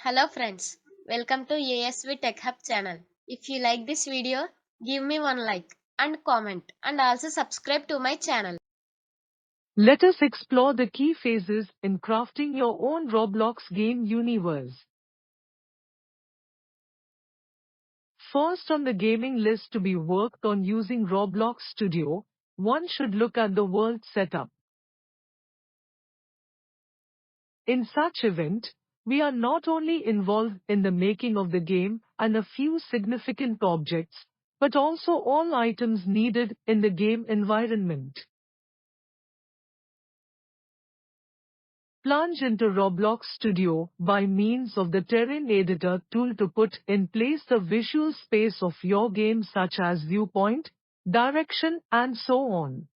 Hello friends, welcome to ASV TECHHUB channel. If you like this video, give me one like and comment and also subscribe to my channel. Let us explore the key phases in crafting your own Roblox game universe. First on the gaming list to be worked on using Roblox Studio, one should look at the world setup. In such event, we are not only involved in the making of the game and a few significant objects, but also all items needed in the game environment. Plunge into Roblox Studio by means of the terrain editor tool to put in place the visual space of your game such as viewpoint, direction and so on.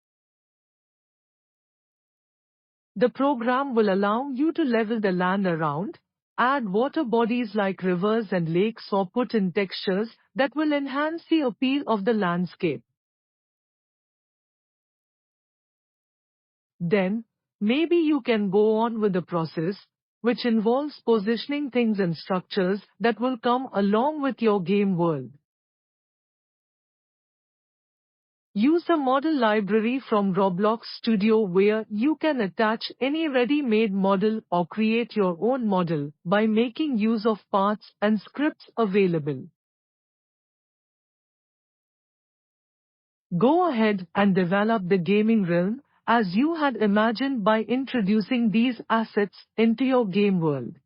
The program will allow you to level the land around, add water bodies like rivers and lakes or put in textures that will enhance the appeal of the landscape. Then, maybe you can go on with the process, which involves positioning things and structures that will come along with your game world. Use the model library from Roblox Studio where you can attach any ready-made model or create your own model by making use of paths and scripts available. Go ahead and develop the gaming realm as you had imagined by introducing these assets into your game world.